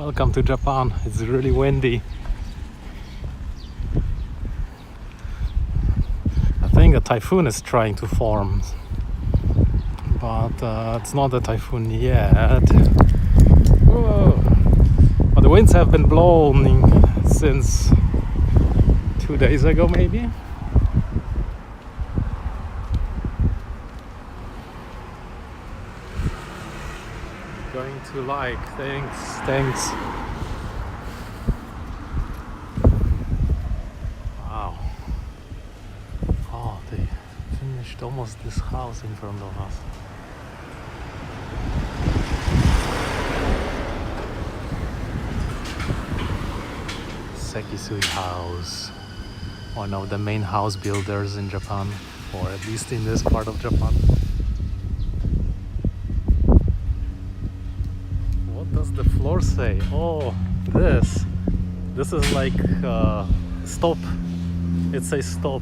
Welcome to Japan. It's really windy. I think a typhoon is trying to form, but it's not a typhoon yet. Whoa. But the winds have been blowing since 2 days ago, maybe. Going to like, thanks. Wow. Oh, they finished almost this house in front of us. Sekisui House, one of the main house builders in Japan, or at least in this part of Japan. What does the floor say? Oh, this is like stop. It says stop.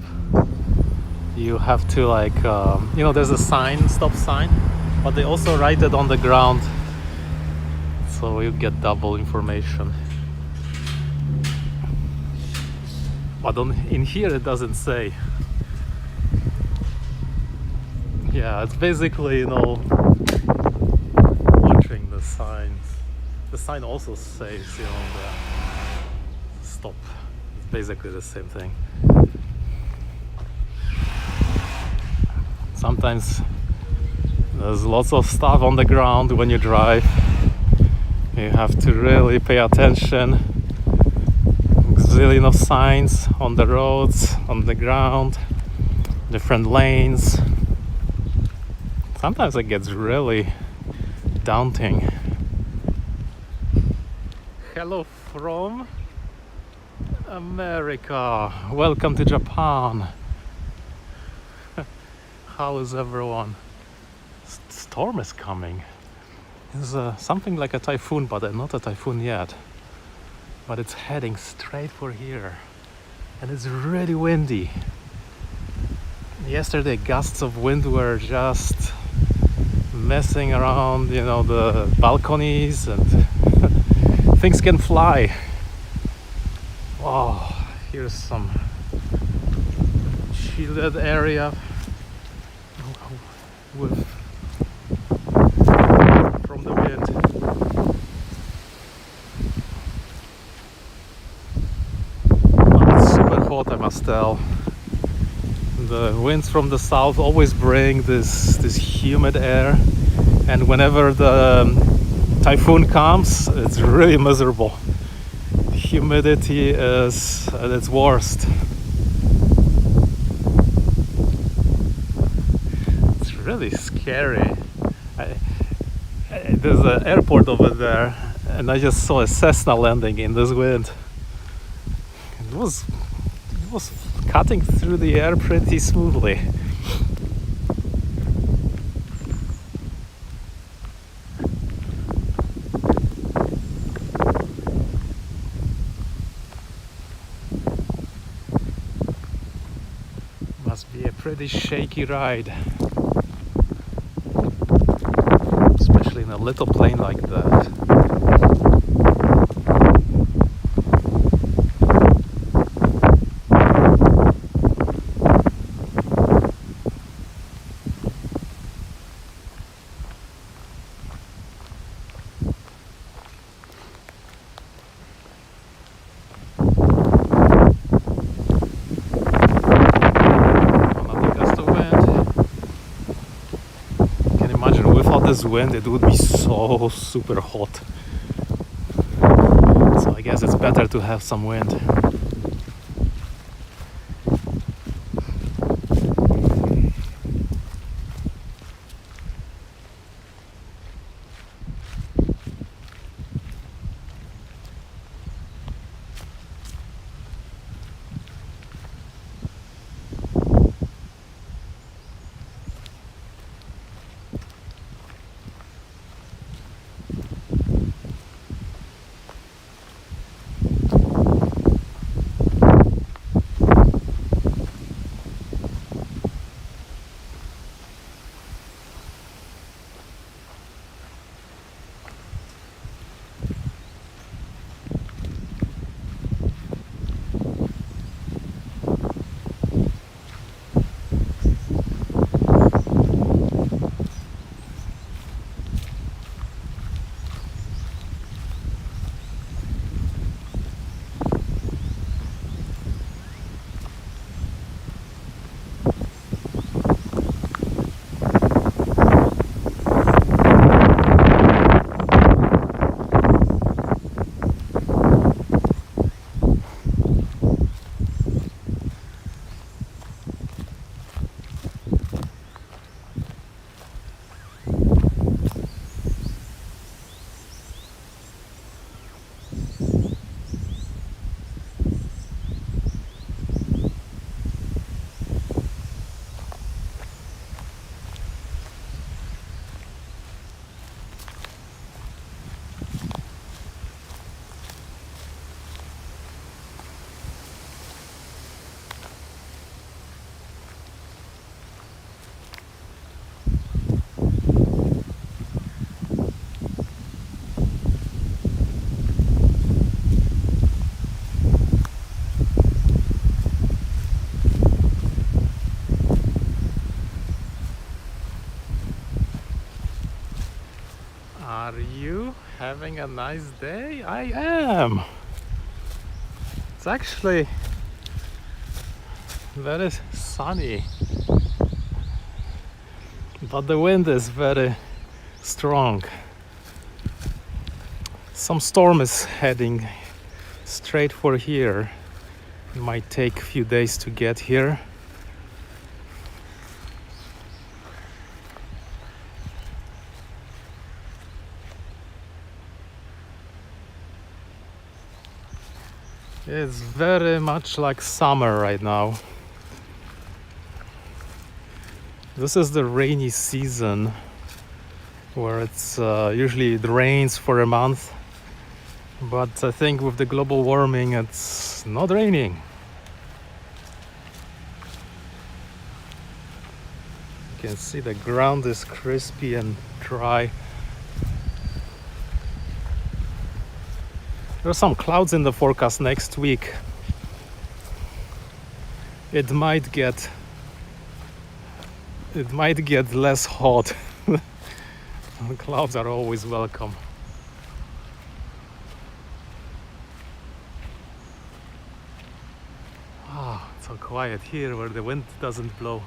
You have to like there's a sign, stop sign, but they also write it on the ground, so you get double information. But in here it doesn't say. Yeah, it's basically watching the signs. The sign also says the stop. It's basically the same thing. Sometimes there's lots of stuff on the ground when you drive. You have to really pay attention. Zillion of signs on the roads, on the ground, different lanes. Sometimes it gets really daunting. Hello from America. Welcome to Japan. How is everyone? Storm is coming. It's something like a typhoon, but not a typhoon yet. But it's heading straight for here, and it's really windy. Yesterday gusts of wind were just messing around, the balconies, and things can fly. Wow, here's some shielded area from the wind. Hot, I must tell. The winds from the south always bring this humid air, and whenever the typhoon comes, it's really miserable. Humidity is at its worst. It's really scary. There's an airport over there, and I just saw a Cessna landing in this wind. It was cutting through the air pretty smoothly. Must be a pretty shaky ride, especially in a little plane like that. This wind, it would be so super hot. So I guess it's better to have some wind. having a nice day? I am. It's actually very sunny, but the wind is very strong. Some storm is heading straight for here. It might take a few days to get here. It's very much like summer right now. This is the rainy season where it's usually it rains for a month, but I think with the global warming it's not raining. You can see the ground is crispy and dry. There are some clouds in the forecast next week. It might get less hot. Clouds are always welcome. Ah, it's so quiet here where the wind doesn't blow.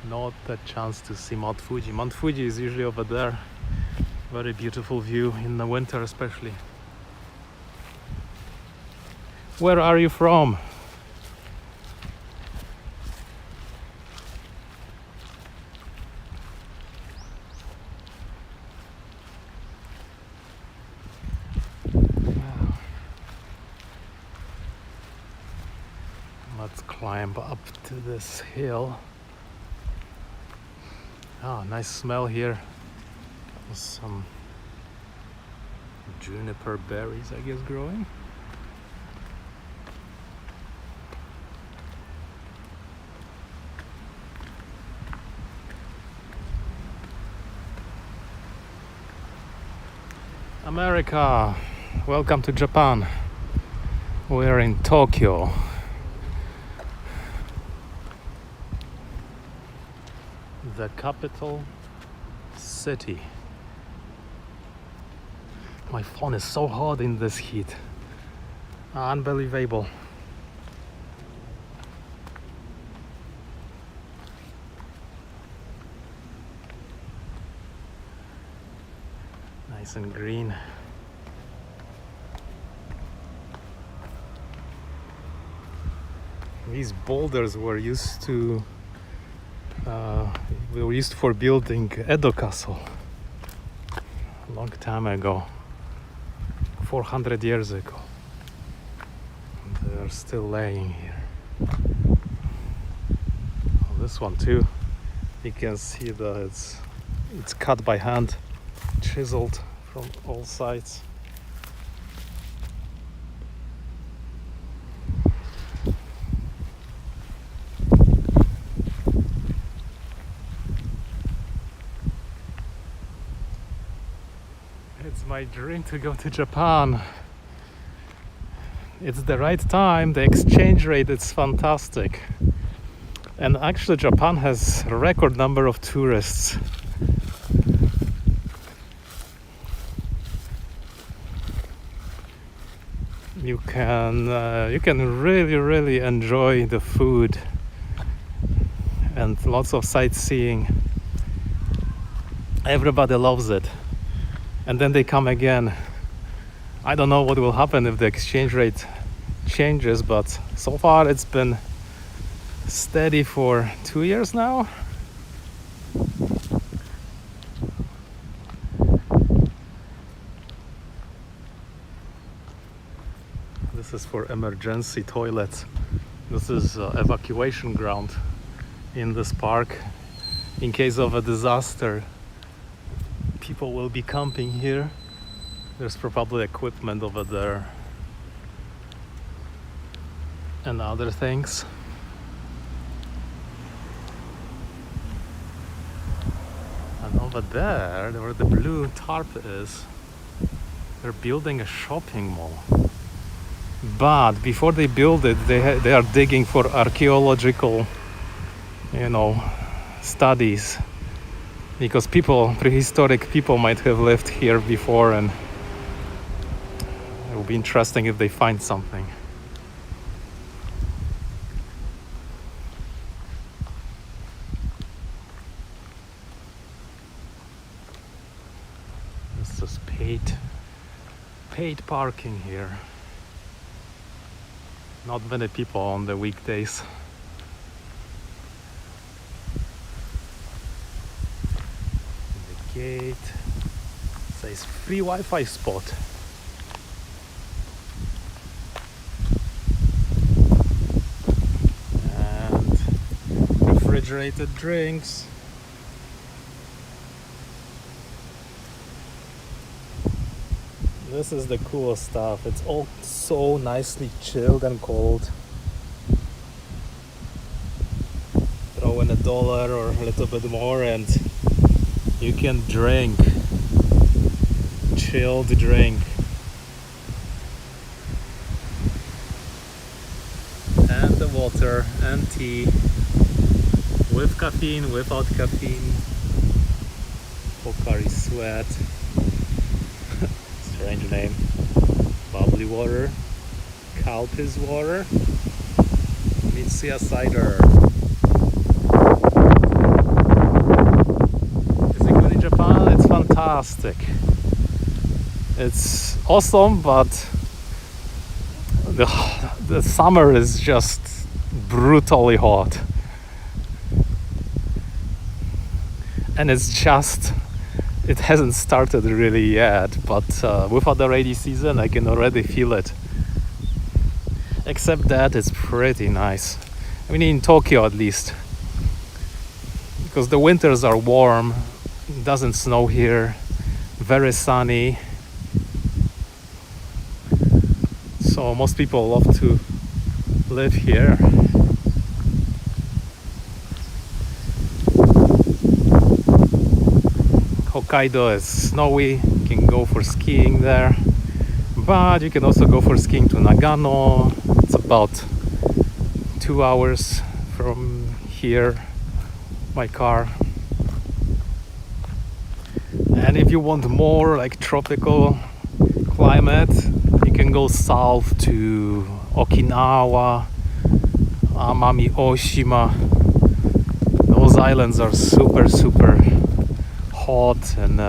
Not a chance to see Mount Fuji. Mount Fuji is usually over there. Very beautiful view in the winter especially. Where are you from? Let's climb up to this hill. Oh, nice smell here. Some juniper berries, I guess, growing. America, welcome to Japan. We're in Tokyo. The capital city. My phone is so hot in this heat. Unbelievable. Nice and green. These boulders were used for building Edo Castle a long time ago, 400 years ago. They're still laying here. Oh, this one too. You can see that it's cut by hand, chiseled from all sides. It's my dream to go to Japan. It's the right time, the exchange rate is fantastic. And actually Japan has a record number of tourists. You can really enjoy the food and lots of sightseeing. Everybody loves it. And then they come again. I don't know what will happen if the exchange rate changes, but so far it's been steady for 2 years now. This is for emergency toilets. This is evacuation ground in this park. In case of a disaster, people will be camping here. There's probably equipment over there and other things. And over there, where the blue tarp is, they're building a shopping mall. But before they build it, they are digging for archaeological, studies. because people, prehistoric people, might have lived here before, and it will be interesting if they find something. This is paid parking here. Not many people on the weekdays. The gate says free Wi-Fi spot. And refrigerated drinks. This is the cool stuff. It's all so nicely chilled and cold. Throw in $1 or a little bit more and you can drink. Chilled drink. And the water and tea. With caffeine, without caffeine. Pocari Sweat. Strange name. Bubbly water. Calpis water. Mitsuya cider. Is it good in Japan? It's fantastic. It's awesome, but the summer is just brutally hot. And it hasn't started really yet, but without the rainy season I can already feel it. Except that it's pretty nice. I mean, in Tokyo at least, because the winters are warm, it doesn't snow here, very sunny, so most people love to live here. Hokkaido is snowy, you can go for skiing there, but you can also go for skiing to Nagano. It's about 2 hours from here by car. And if you want more like tropical climate, you can go south to Okinawa, Amami Oshima. Those islands are super hot, and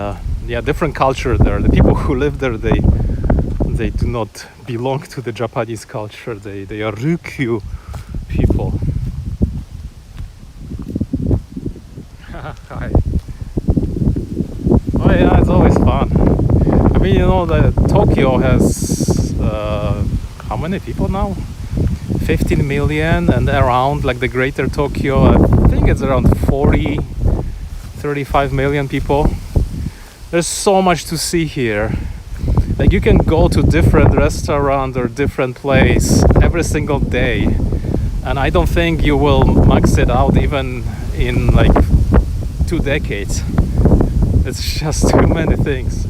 different culture there. The people who live there, they do not belong to the Japanese culture. They are Ryukyu people. Hi. Oh yeah, it's always fun. I mean, that Tokyo has how many people now? 15 million, and around like the greater Tokyo, I think it's around 35 million people. There's so much to see here. Like, you can go to different restaurant or different place every single day, and I don't think you will max it out even in like 2 decades. It's just too many things.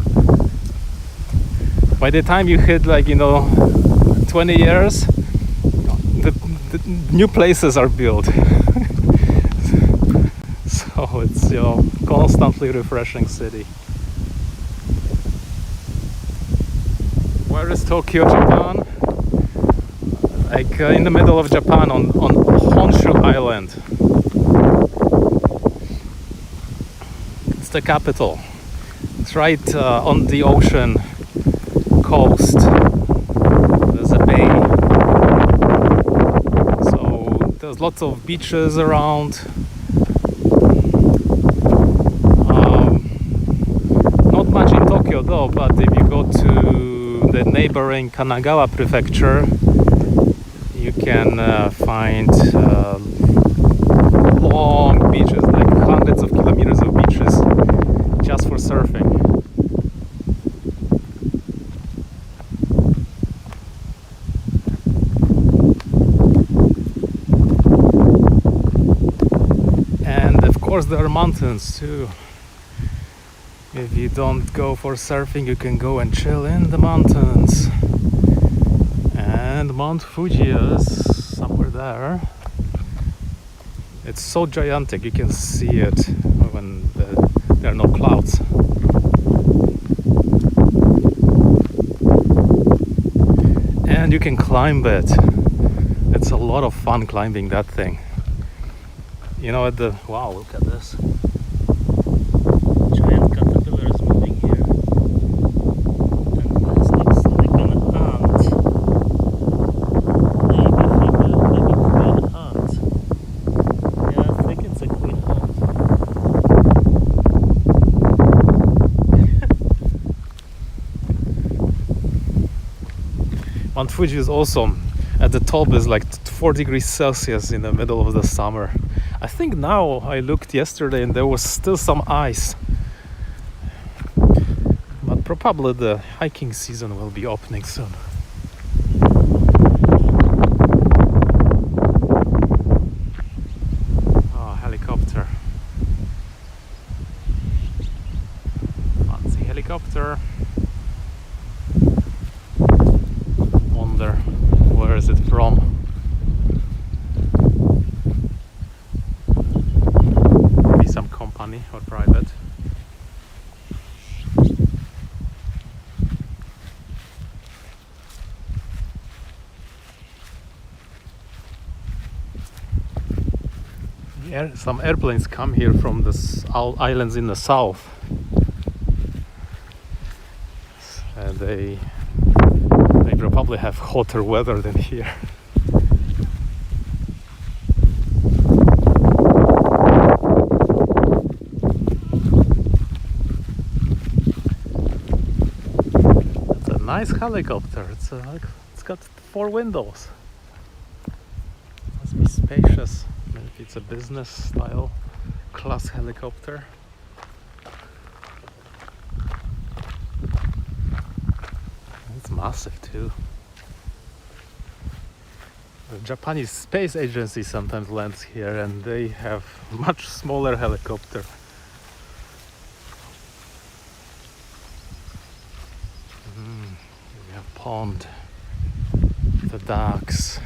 By the time you hit 20 years, the new places are built. So it's constantly refreshing city. Where is Tokyo, Japan? Like in the middle of Japan, on Honshu Island. It's the capital. It's right on the ocean coast. There's a bay. So there's lots of beaches around. Not much in Tokyo though, but if you go to the neighboring Kanagawa prefecture, you can find long beaches, like hundreds of kilometers of beaches just for surfing. And of course there are mountains too. If you don't go for surfing, you can go and chill in the mountains. And Mount Fuji is somewhere there. It's so gigantic, you can see it when the There are no clouds. And you can climb it. It's a lot of fun climbing that thing. You know, at the wow, look at this. Giant caterpillar is moving here. And this looks like an ant. Maybe queen ant. Yeah, I think it's a queen ant. Mount Fuji is awesome. At the top is like 4 degrees Celsius in the middle of the summer. I think now, I looked yesterday and there was still some ice. But probably the hiking season will be opening soon. Oh, helicopter. Fancy helicopter. Wonder, where is it from? Some company or private. Some airplanes come here from the islands in the south, and they probably have hotter weather than here. Nice helicopter. It's got 4 windows. Must be spacious. Maybe it's a business style class helicopter. It's massive too. The Japanese space agency sometimes lands here, and they have much smaller helicopter. Pond, the docks,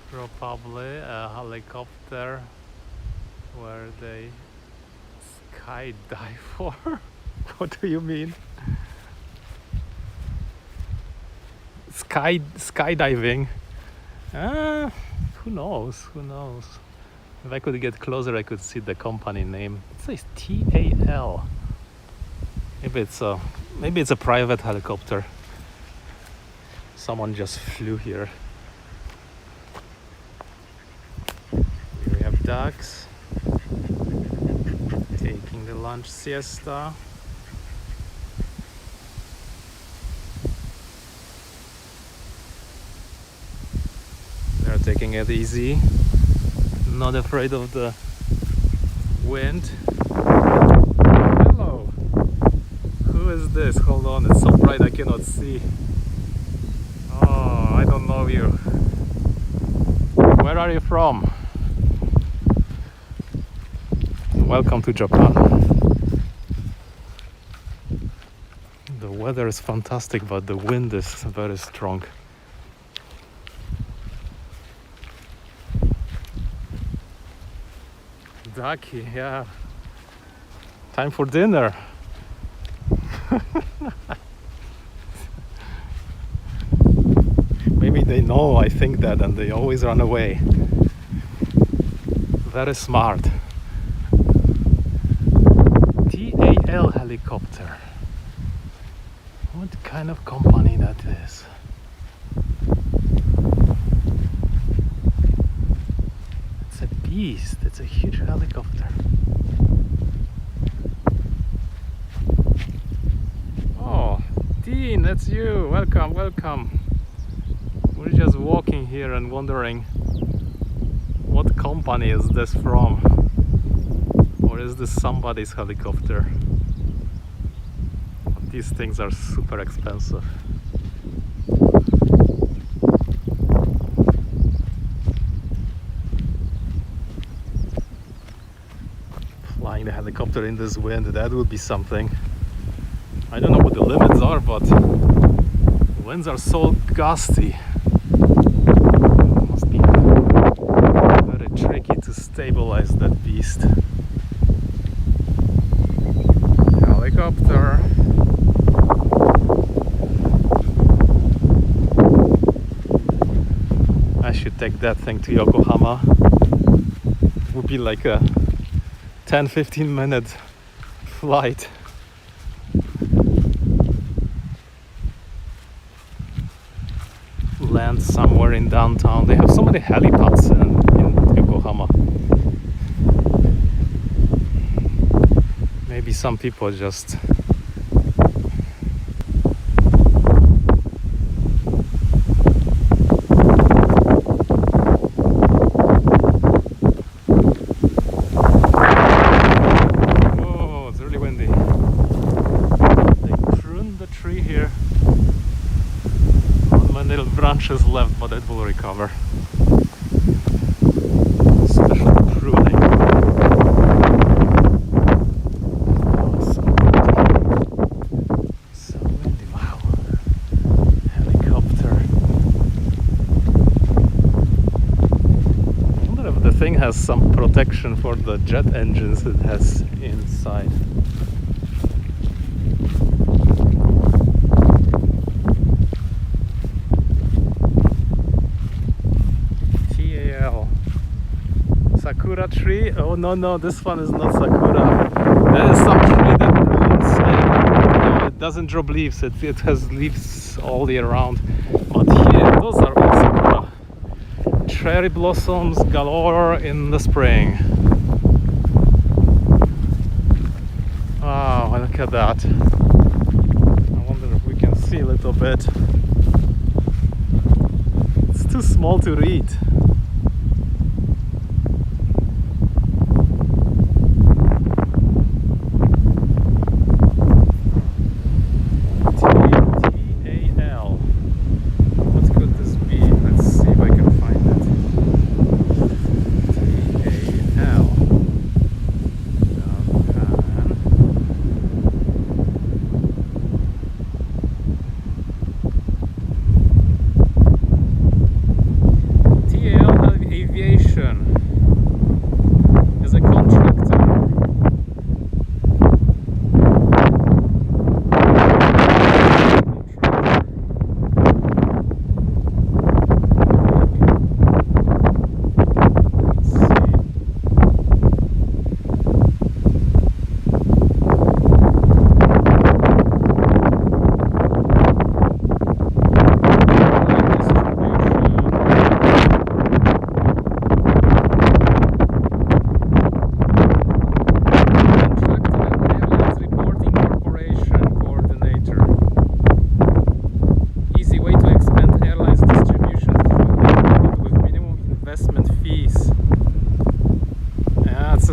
probably a helicopter where they skydive for. What do you mean? Skydiving? Who knows? If I could get closer, I could see the company name. It says TAL. Maybe it's a private helicopter. Someone just flew here. Here we have ducks taking the lunch siesta. They're taking it easy, not afraid of the wind. Who is this? Hold on, it's so bright I cannot see. Oh, I don't know you. Where are you from? Welcome to Japan. The weather is fantastic, but the wind is very strong. Ducky, yeah. Time for dinner. Maybe they know I think that and they always run away. Very smart. TAL helicopter. What kind of company that is? It's a beast. It's a huge helicopter. Dean, that's you. Welcome. We're just walking here and wondering what company is this from, or is this somebody's helicopter? These things are super expensive. Flying the helicopter in this wind, that would be something. I don't know what the limits are, but winds are so gusty. Must be very tricky. tricky to stabilize that beast. Helicopter. I should take that thing to Yokohama. It would be like a 10-15 minute flight. Land somewhere in downtown. They have so many helipads in Yokohama. Maybe some people just branches left, but it will recover. Special pruning. Oh, so windy. Wow. Helicopter. I wonder if the thing has some protection for the jet engines it has inside. Sakura tree? Oh no, this one is not sakura. That is some tree that blooms and it doesn't drop leaves. It has leaves all year round. But here, those are all sakura. Cherry blossoms galore in the spring. Wow, look at that. I wonder if we can see a little bit. It's too small to read.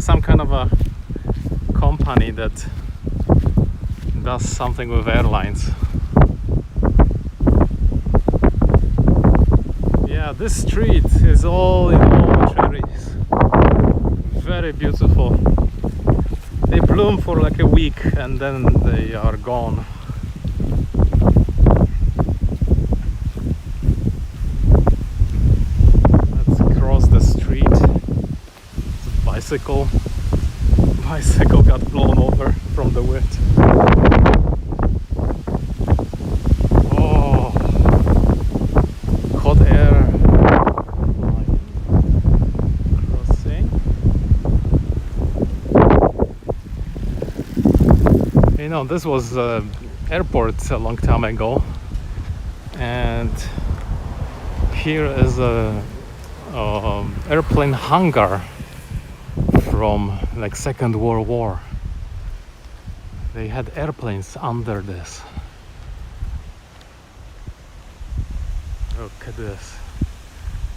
Some kind of a company that does something with airlines. Yeah, this street is all in all cherries. Very beautiful. They bloom for like a week and then they are gone. Let's cross the street. Bicycle got blown over from the wind. Oh, hot air crossing. You know, this was airport a long time ago, and here is a airplane hangar from like Second World War. They had airplanes under this. Look at this.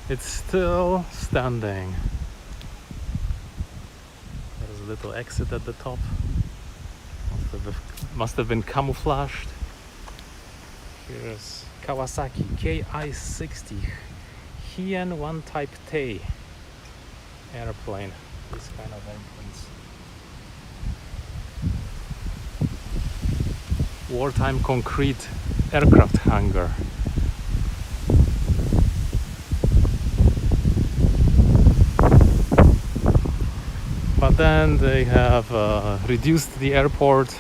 It's still standing. There's a little exit at the top. Must have been camouflaged. Here's Kawasaki Ki-60 Hien 1 Type T airplane. This kind of entrance. Wartime concrete aircraft hangar. But then they have reduced the airport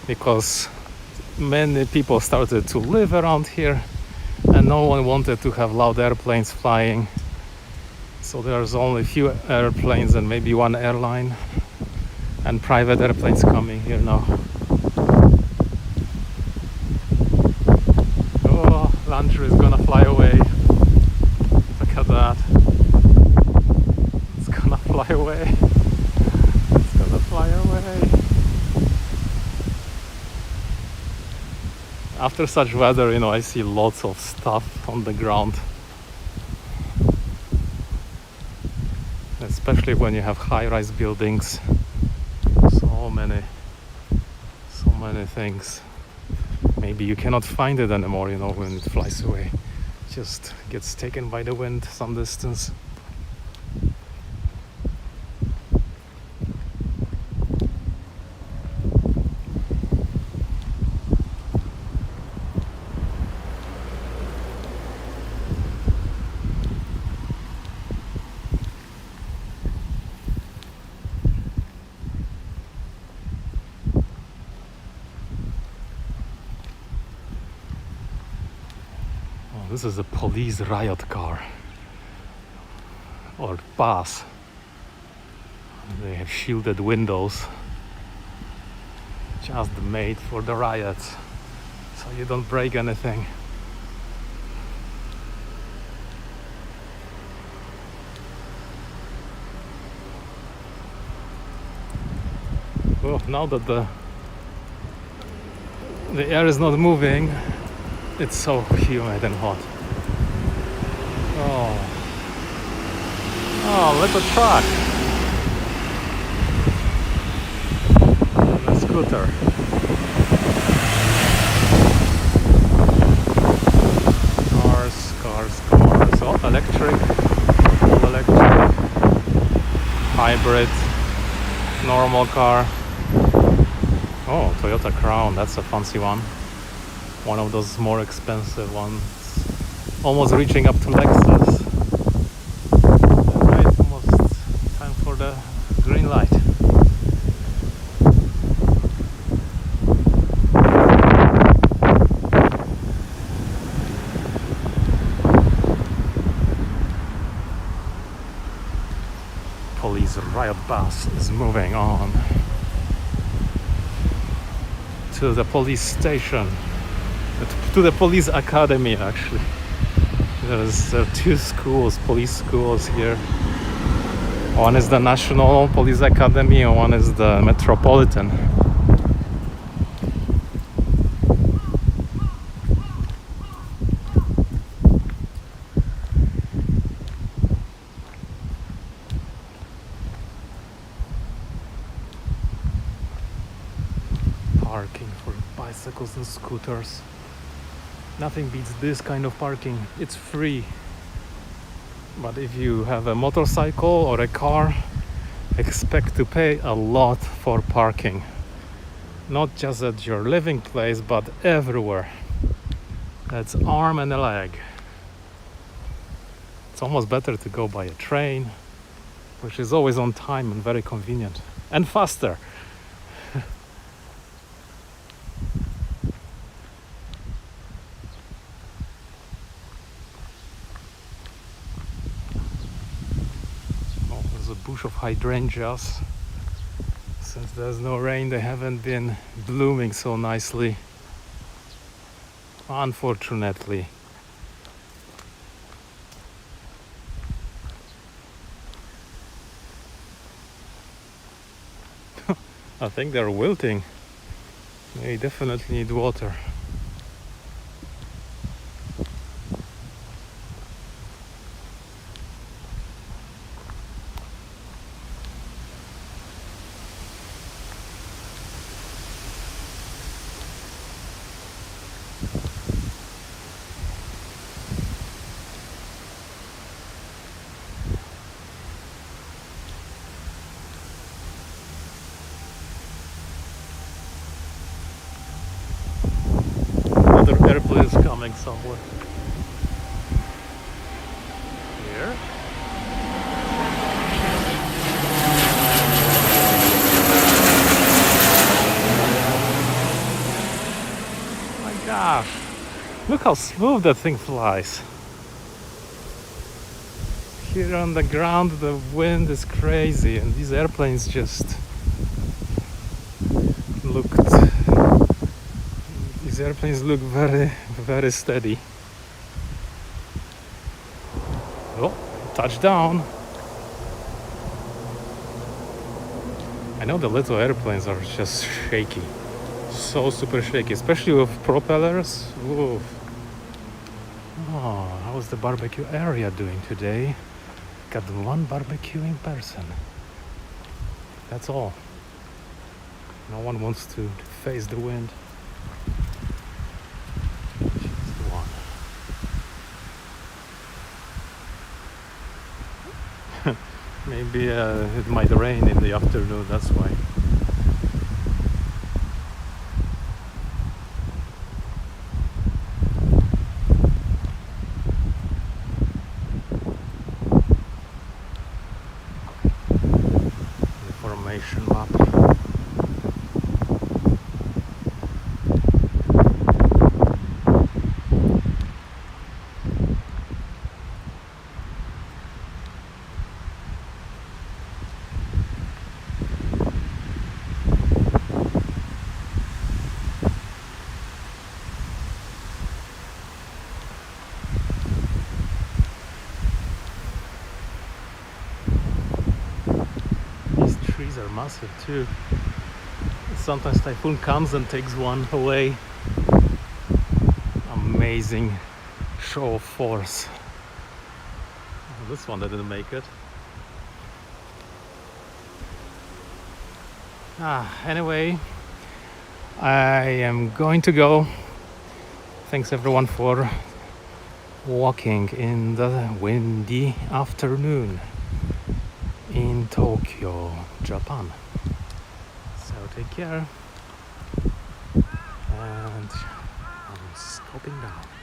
because many people started to live around here and no one wanted to have loud airplanes flying. So there's only a few airplanes and maybe one airline and private airplanes coming here now. Oh, Lancia is gonna fly away. Look at that. It's gonna fly away. It's gonna fly away. After such weather, you know, I see lots of stuff on the ground. Especially when you have high-rise buildings. So many things. Maybe you cannot find it anymore, you know, when it flies away. It just gets taken by the wind some distance. This is a police riot car or bus. They have shielded windows just made for the riots, so you don't break anything. Well, now that the air is not moving, it's so humid and hot. Oh, look at the truck. And a scooter. Cars. Oh, electric, full electric, hybrid, normal car. Oh, Toyota Crown, that's a fancy one. One of those more expensive ones, almost reaching up to Lexus. Right, almost time for the green light. Police riot bus is moving on to the police station. To the police academy, actually. There's two schools, police schools here. One is the National Police Academy and one is the Metropolitan. Parking for bicycles and scooters. Nothing beats this kind of parking. It's free. But if you have a motorcycle or a car, expect to pay a lot for parking. Not just at your living place, but everywhere. That's arm and a leg. It's almost better to go by a train, which is always on time and very convenient. And faster. A bush of hydrangeas. Since there's no rain, they haven't been blooming so nicely, unfortunately. I think they're wilting. They definitely need water. Another airplane is coming somewhere. Here. Gosh, look how smooth that thing flies. Here on the ground, the wind is crazy, and these airplanes just looked. These airplanes look very, very steady. Oh, touchdown! I know the little airplanes are just shaky, so super shaky, especially with propellers. Oof. Oh, how's the barbecue area doing today? Got one barbecuing person. That's all. No one wants to face the wind. Just one. Maybe it might rain in the afternoon, that's why. The formation map. These trees are massive too. Sometimes typhoon comes and takes one away. Amazing show of force. Oh, this one didn't make it. Anyway, I am going to go. Thanks everyone for walking in the windy afternoon in Tokyo, Japan. So take care, and I'm scoping down.